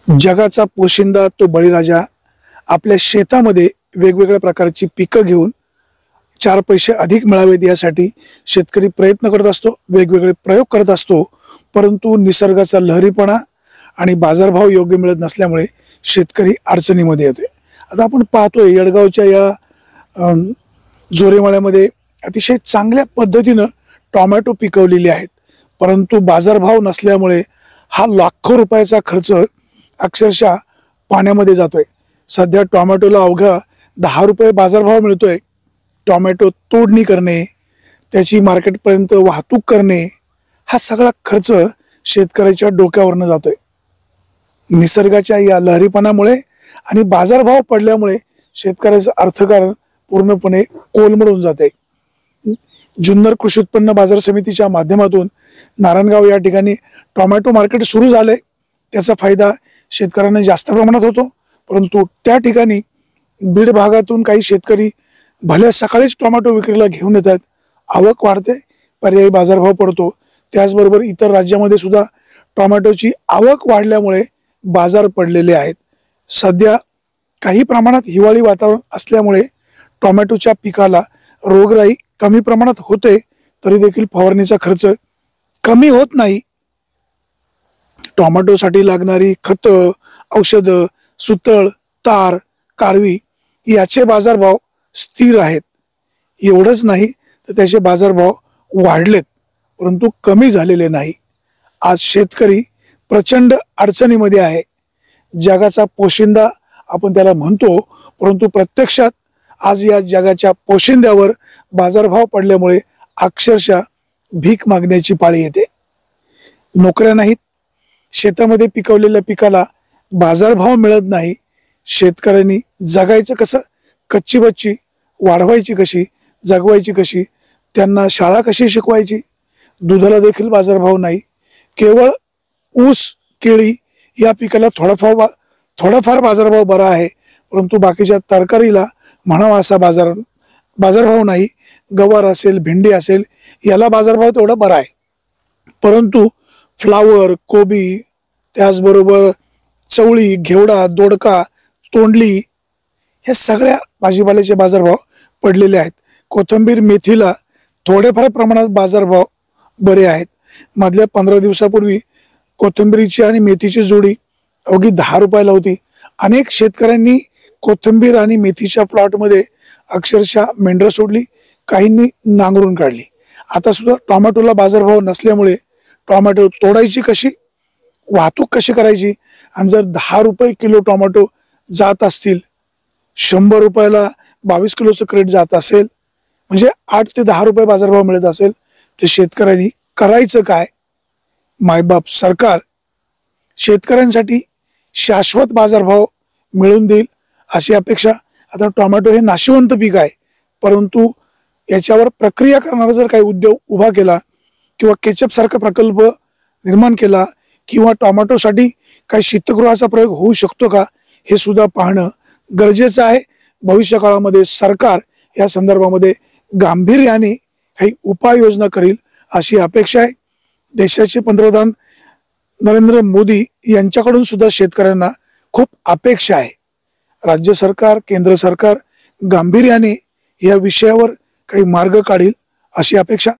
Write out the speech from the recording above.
जगाचा पोशिंदा तो बळीराजा आपल्या शेतामध्ये वेगवेगळ्या प्रकारची पिकं घेऊन चार पैसे अधिक मिळावेत यासाठी शेतकरी प्रयत्न करत असतो, वेगवेगळे प्रयोग करत असतो. परंतु निसर्गाचा लहरीपणा आणि बाजारभाव योग्य मिळत नसल्यामुळे शेतकरी अडचणीमध्ये येतोय. आता आपण पाहतोय येडगावच्या या जोरेमाळ्यामध्ये अतिशय चांगल्या पद्धतीनं टोमॅटो पिकवलेले आहेत, परंतु बाजारभाव नसल्यामुळे हा लाखो रुपयाचा खर्च अक्षरशः पाण्यामध्ये जातोय. सध्या टोमॅटोला अवघा 10 रुपये बाजारभाव मिळतोय. टोमॅटो तोडणी करणे, त्याची मार्केटपर्यंत वाहतूक करणे, हा सगळा खर्च शेतकऱ्याच्या डोक्यावरनं जातोय. निसर्गाच्या या लहरीपणामुळे आणि बाजारभाव पडल्यामुळे शेतकऱ्याचं अर्थकारण पूर्णपणे कोलमडून जाते. जुन्नर कृषी उत्पन्न बाजार समितीच्या माध्यमातून नारायणगाव या ठिकाणी टोमॅटो मार्केट सुरू झाले. त्याचा फायदा शेतकऱ्यांना जास्त प्रमाणात होतो, परंतु त्या ठिकाणी बीड भागातून काही शेतकरी भल्या सकाळीच टोमॅटो विक्रीला घेऊन येतात. आवक वाढते, पर्यायी बाजारभाव पडतो. त्याचबरोबर इतर राज्यामध्ये सुद्धा टोमॅटोची आवक वाढल्यामुळे बाजार पडलेले आहेत. सध्या काही प्रमाणात हिवाळी वातावरण असल्यामुळे टोमॅटोच्या पिकाला रोगराई कमी प्रमाणात होते, तरी देखील फवारणीचा खर्च कमी होत नाही. टोमॅटोसाठी लागणारी खतं, औषधं, सुतळ, तार, कारवी याचे बाजारभाव स्थिर आहेत. एवढंच नाही तर त्याचे बाजारभाव वाढलेत, परंतु कमी झालेले नाही. आज शेतकरी प्रचंड अडचणीमध्ये आहे. जगाचा पोशिंदा आपण त्याला म्हणतो, परंतु प्रत्यक्षात आज या जगाच्या पोशिंद्यावर बाजारभाव पडल्यामुळे अक्षरशः भीक मागण्याची पाळी येते. नोकऱ्या नाहीत, शेतामध्ये पिकवलेल्या पिकाला बाजारभाव मिळत नाही. शेतकऱ्यांनी जगायचं कसं, कच्ची बच्ची वाढवायची कशी, जगवायची कशी, त्यांना शाळा कशी शिकवायची. दुधाला देखील बाजारभाव नाही. केवळ ऊस, केळी या पिकाला थोडाफार बाजारभाव बरा आहे, परंतु बाकीच्या तरकारीला म्हणावा असा बाजारभाव नाही. गवार असेल, भेंडी असेल, याला बाजारभाव तेवढा बरा आहे, परंतु फ्लावर, कोबी, त्याचबरोबर चवळी, घेवडा, दोडका, तोंडली ह्या सगळ्या भाजीपाल्याचे बाजारभाव पडलेले आहेत. कोथिंबीर, मेथीला थोडेफार प्रमाणात बाजारभाव बरे आहेत. मधल्या 15 दिवसापूर्वी कोथिंबीरीची आणि मेथीची जोडी अवघी 10 रुपयाला होती. अनेक शेतकऱ्यांनी कोथिंबीर आणि मेथीच्या प्लॉटमध्ये अक्षरशः मेंढरं सोडली, काहींनी नांगरून काढली. आता सुद्धा टोमॅटोला बाजारभाव नसल्यामुळे टोमॅटो तोडायची कशी, वाहतूक कशी करायची. आणि जर 10 रुपये किलो टोमॅटो जात असतील, 100 रुपयाला 22 किलोचं क्रेट जात असेल, म्हणजे 8 ते 10 रुपये बाजारभाव मिळत असेल, तर शेतकऱ्यांनी करायचं काय. मायबाप सरकार शेतकऱ्यांसाठी शाश्वत बाजारभाव मिळवून देईल अशी अपेक्षा. आता टोमॅटो हे नाशिवंत पीक आहे, परंतु याच्यावर प्रक्रिया करणारा जर काही उद्योग उभा केला किंवा केचप सारखा प्रकल्प निर्माण केला किंवा टोमॅटोसाठी काही शीतगृहाचा प्रयोग होऊ शकतो का, हे सुद्धा पाहणं गरजेचं आहे. भविष्य काळामध्ये सरकार या संदर्भामध्ये गांभीर्याने काही उपाययोजना करील अशी अपेक्षा आहे. देशाचे पंतप्रधान नरेंद्र मोदी यांच्याकडून सुद्धा शेतकऱ्यांना खूप अपेक्षा आहे. राज्य सरकार, केंद्र सरकार गांभीर्याने या विषयावर काही मार्ग काढील अशी अपेक्षा.